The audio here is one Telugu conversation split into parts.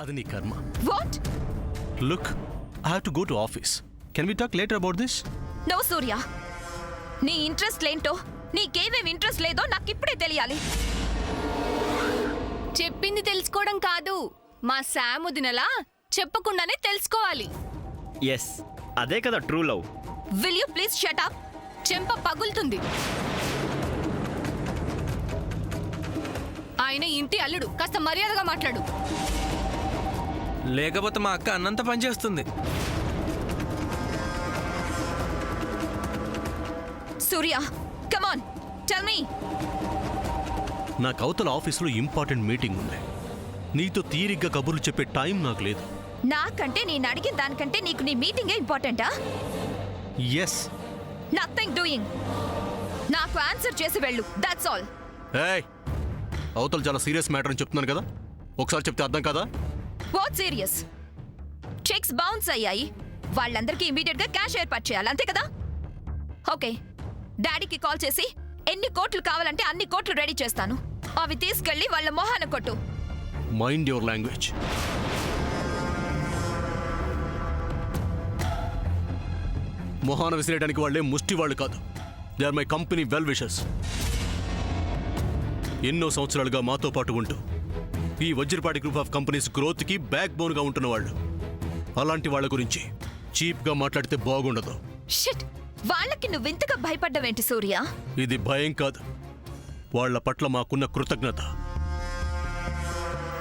అది నీ కర్మ. What? Look, I have to go to office. Can we talk later about this? No Surya, నీ ఇంట్రెస్ట్ లేంటో, నీకేమేం ఇంట్రెస్ట్ లేదో నాకు ఇప్పుడే తెలియాలి. చెప్పింది తెలుసుకోవడం కాదు, మా శామ్ వదినలా చెప్పకుండానే తెలుసుకోవాలి. ఎస్, అదే కదా true love. Will you please shut up? చెంప పగులుతుంది. ఆయన ఇంటి అల్లుడు, కాస్త మర్యాదగా మాట్లాడు. లేకపోతే మా అక్క అన్నంత పనిచేస్తుంది. సూర్య, కమ్ ఆన్, టెల్ మీ. నాకు అవతల ఆఫీస్లో ఇంపార్టెంట్ మీటింగ్ ఉంది. నీతో తీరిగ్గా కబుర్లు చెప్పే టైం నాకు లేదు. నాకంటే నేను అడిగిన దానికంటే నీకు నీ మీటింగే ఇంపార్టెంటా? ఎస్. Nothing doing. నాకు ఆన్సర్ చేసి వెళ్ళు, దట్స్ ఆల్. ఏయ్, అవతల చాలా సీరియస్ మ్యాటర్ అని చెప్తున్నాను కదా, ఒకసారి చెప్తే అర్థం కదా? What serious? చెక్స్ బౌన్స్ అయ్యాయి, వాళ్ళందరికీ ఇమీడియట్ గా క్యాష్ ఏర్పాటు చేయాలి, అంతే కదా? ఓకే, డాడీకి కాల్ చేసి ఎన్ని కోట్లు కావాలంటే అన్ని కోట్లు రెడీ చేస్తాను. అవి తీసుకెళ్లి వాళ్ళ మొహాన కొట్టు. Mind your language. మొహాన విసిరేయడానికి వాళ్ళే ముష్టి వాళ్ళు కాదు. They are my company well wishers. ఎన్నో సంవత్సరాలుగా మాతో పాటు ఉంటూ ఈ వజ్రపాటి గ్రూప్ ఆఫ్ కంపెనీస్ గ్రోత్కి బ్యాక్ బోన్గా ఉంటున్న వాళ్ళు. అలాంటి వాళ్ళ గురించి చీప్గా మాట్లాడితే బాగుండదు. షిట్, వాళ్ళకి నువ్వింతగా భయపడ్డవేంటి సూర్య? ఇది భయం కాదు, వాళ్ళ పట్ల మాకున్న కృతజ్ఞత.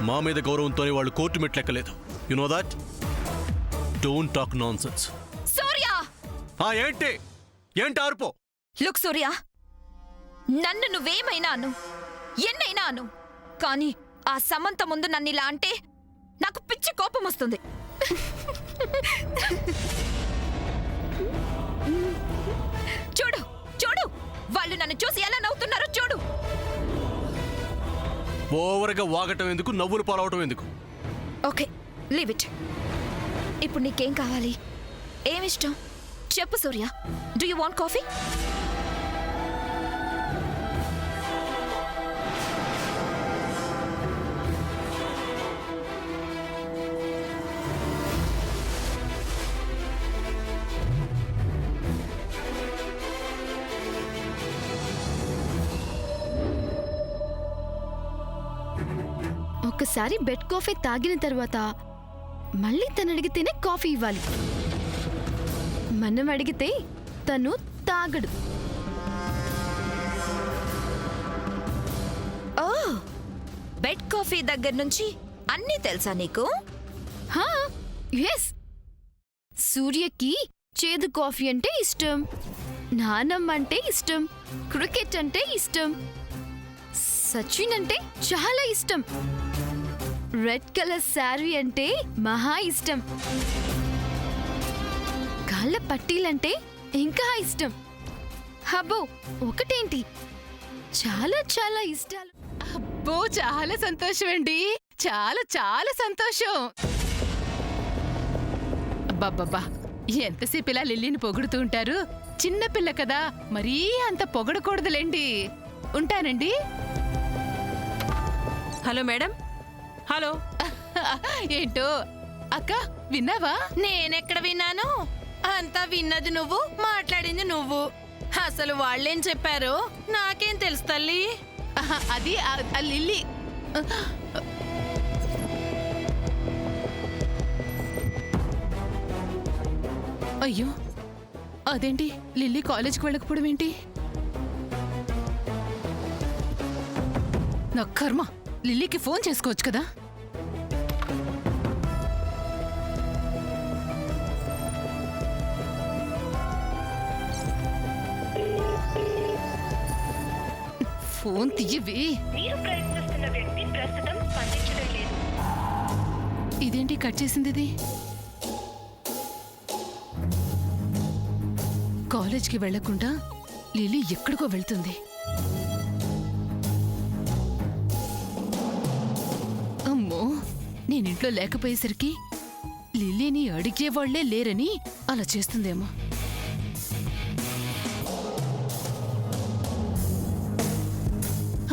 మా మీద గౌరవంతోనే వాళ్ళు కోర్టు మెట్లెక్కలేదు. You know that? Don't talk nonsense. Surya! ఏంటి ఆర్పో? లుక్ సూర్య, నన్ను నువ్వేమైనా అను, ఎన్నైనా అను, కానీ ఆ సమంత ముందు నన్ను ఇలా అంటే నాకు పిచ్చి కోపం వస్తుంది. చూడు చూడు, వాళ్ళు నన్ను చూసి ఎలా నవ్వుతున్నారో చూడు. ఓవర్గా వాగటం ఎందుకు, నవ్వులు పాలవటం ఎందుకు? Okay, leave it. ఇప్పుడు నీకేం కావాలి? ఏమిష్టం చెప్పు Surya. Do you want coffee? ఒకసారి బెడ్ కాఫీ తాగిన తర్వాత మళ్ళీ తను అడిగితేనే కాఫీ ఇవ్వాలి. మనం అడిగితే తను తాగడు. ఓ, బెడ్ కాఫీ దగ్గర నుంచి అన్నీ తెలుసా నీకు? హా, ఎస్. సూర్యకి చేదు కాఫీ అంటే ఇష్టం, నానమ్మ అంటే ఇష్టం, క్రికెట్ అంటే ఇష్టం, సచిన్ అంటే చాలా ఇష్టం, రెడ్ కలర్ శారీ అంటే మహా ఇష్టం, కాళ్ళ పట్టీలంటే ఇంకా ఇష్టం. హబ్బో, ఒకటేంటి, చాలా చాలా ఇష్టాలు. అబ్బో, చాలా సంతోషం అండి, చాలా చాలా సంతోషం. అబ్బబ్బబ్బా, ఎంతసేపు ఇలా లిల్లీని పొగుడుతూ ఉంటారు. చిన్నపిల్ల కదా, మరీ అంత పొగడకూడదులేండి. ఉంటానండి. Hello madam. హలో. ఏంటో అక్క, విన్నావా? నేనెక్కడ విన్నాను? అంతా విన్నది నువ్వు, మాట్లాడింది నువ్వు. అసలు వాళ్ళేం చెప్పారో నాకేం తెలుసు తల్లి. అది ఆ లిల్లీ. అయ్యో, అదేంటి లిల్లీ కాలేజ్కి వెళ్ళకపోవడం ఏంటి? నా కర్మ, లిల్లీకి ఫోన్ చేసుకోవచ్చు కదా. ఫోన్ తీయవి. ఇదేంటి కట్ చేసింది? ఇది కాలేజ్కి వెళ్లకుండా లిల్లీ ఎక్కడికో వెళ్తుంది. అమ్మో, నేనింట్లో లేకపోయేసరికి లిల్లీని అడిగేవాళ్లే లేరని అలా చేస్తుందేమో.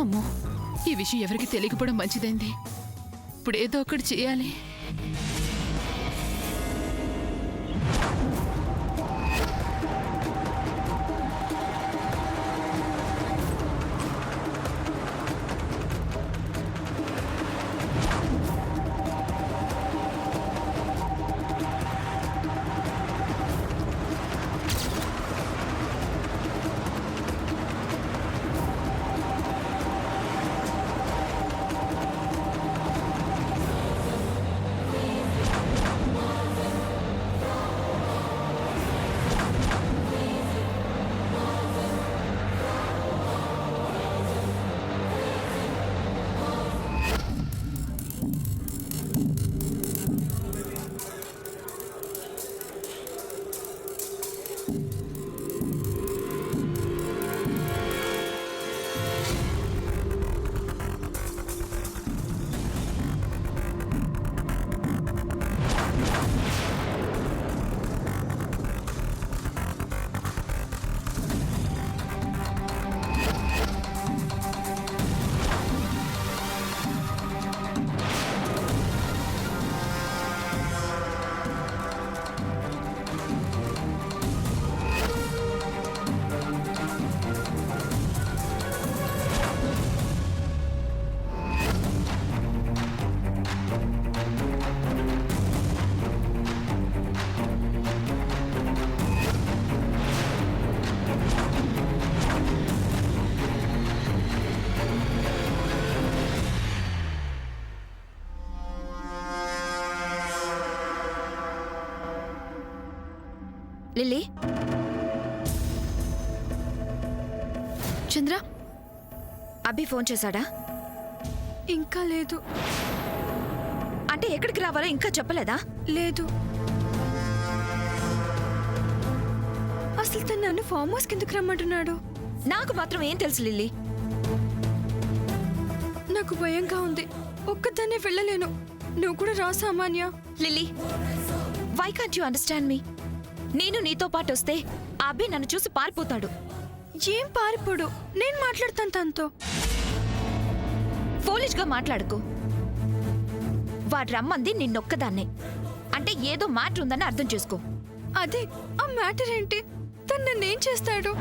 అమ్మో, ఈ విషయం ఎవరికి తెలియకపోవడం మంచిదైంది. ఇప్పుడు ఏదో ఒకటి చేయాలి. లిల్లీ చంద్ర అభి ఫోన్ చేశాడా? ఇంకా లేదు. అంటే ఎక్కడికి రావాలో ఇంకా చెప్పలేదా? లేదు. అసలు తను నన్ను ఫామ్ హౌస్ కిందకి రమ్మంటున్నాడు. నాకు మాత్రం ఏం తెలుసు లిల్లీ. నాకు భయంగా ఉంది. ఒక్కదాన్నే వెళ్ళలేను. నువ్వు కూడా రా Samanya. Lilly, why can't you understand me? నేను నీతో పాటు వస్తే ఆ అభి నన్ను చూసి పారిపోతాడు. ఏం పారిపోడు, నేను మాట్లాడతాను తనతో. ఫోలిష్ గా మాట్లాడుకో. వాడు రమ్మంది నిన్నొక్కదాన్నే. అంటే ఏదో మ్యాటర్ ఉందని అర్థం చేసుకో. అదే ఆ మ్యాటర్ ఏంటి? తను నన్నేం చేస్తాడు?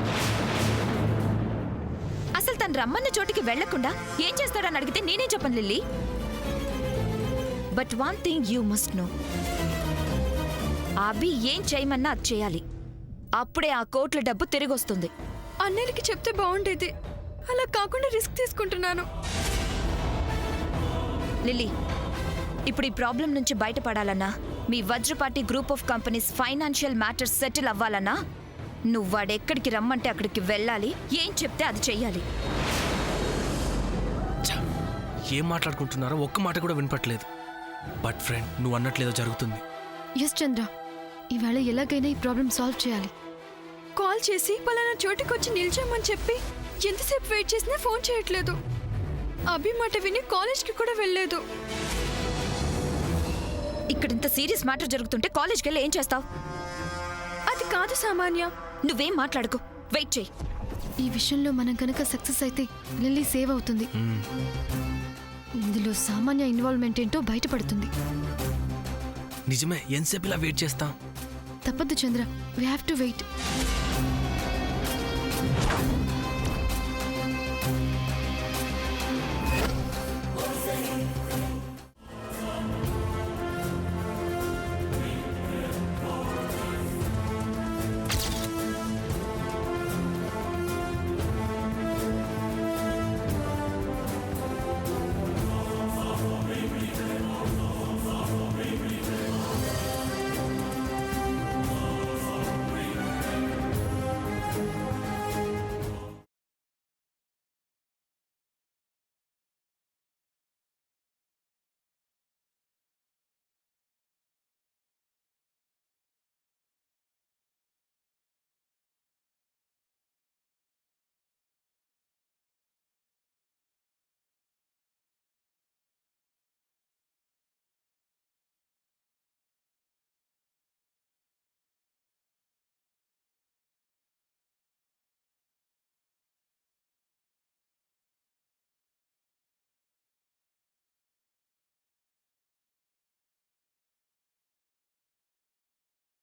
అసలు తను రమ్మన్న చోటికి వెళ్లకుండా ఏం చేస్తాడని అడిగితే నేనే చెప్పను Lilly. But one thing you must know, Abhi ఏం చేయమన్నా అది చేయాలి. అప్పుడే ఆ కోట్ల డబ్బు తిరిగి వస్తుంది. అన్నయ్యకి చెప్తే బాగుండేది. అలా కాకుండా రిస్క్ తీసుకుంటున్నాను. లిల్లీ, ఇప్పుడు ఈ ప్రాబ్లం నుంచి బయటపడాలన్నా, మీ Vajrapati group of companies financial matters settle అవ్వాలన్నా, నువ్వు వాడెక్కడికి రమ్మంటే అక్కడికి వెళ్ళాలి. ఏం చెప్తే అది చెయ్యాలి. ఛ, ఏం మాట్లాడుకుంటున్నారో ఒక్క మాట కూడా వినపట్లేదు. బట్ ఫ్రెండ్, నువ్వు అన్నట్లేదో జరుగుతుంది. ఎస్ చంద్ర, ఈవేళ ఎలాగైనా ఈ ప్రాబ్లం సాల్వ్ చేయాలి. కాల్ చేసి పలానా చోటుకి వచ్చి నిల్చోమని చెప్పి ఎంతసేపు వెయిట్ చేసినా ఫోన్ చేయట్లేదు. అభి మాట విని కాలేజ్కి కూడా వెళ్ళలేదు. ఇక్కడ ఇంత సీరియస్ మ్యాటర్ జరుగుతుంటే కాలేజ్కి వెళ్ళి ఏం చేస్తావు? అది కాదు సామాన్య. నువ్వేం మాట్లాడుకో, వెయిట్ చేయి. ఈ విషయంలో మనం కనుక సక్సెస్ అయితే లిల్లీ సేవ్ అవుతుంది. ఇందులో సామాన్య ఇన్వాల్వ్మెంట్ ఏంటో బయటపడుతుంది. నిజమే, ఎంతసేపు ఇలా వెయిట్ చేస్తాం? తప్పదు చంద్ర, వీ హ్యావ్ టు వెయిట్.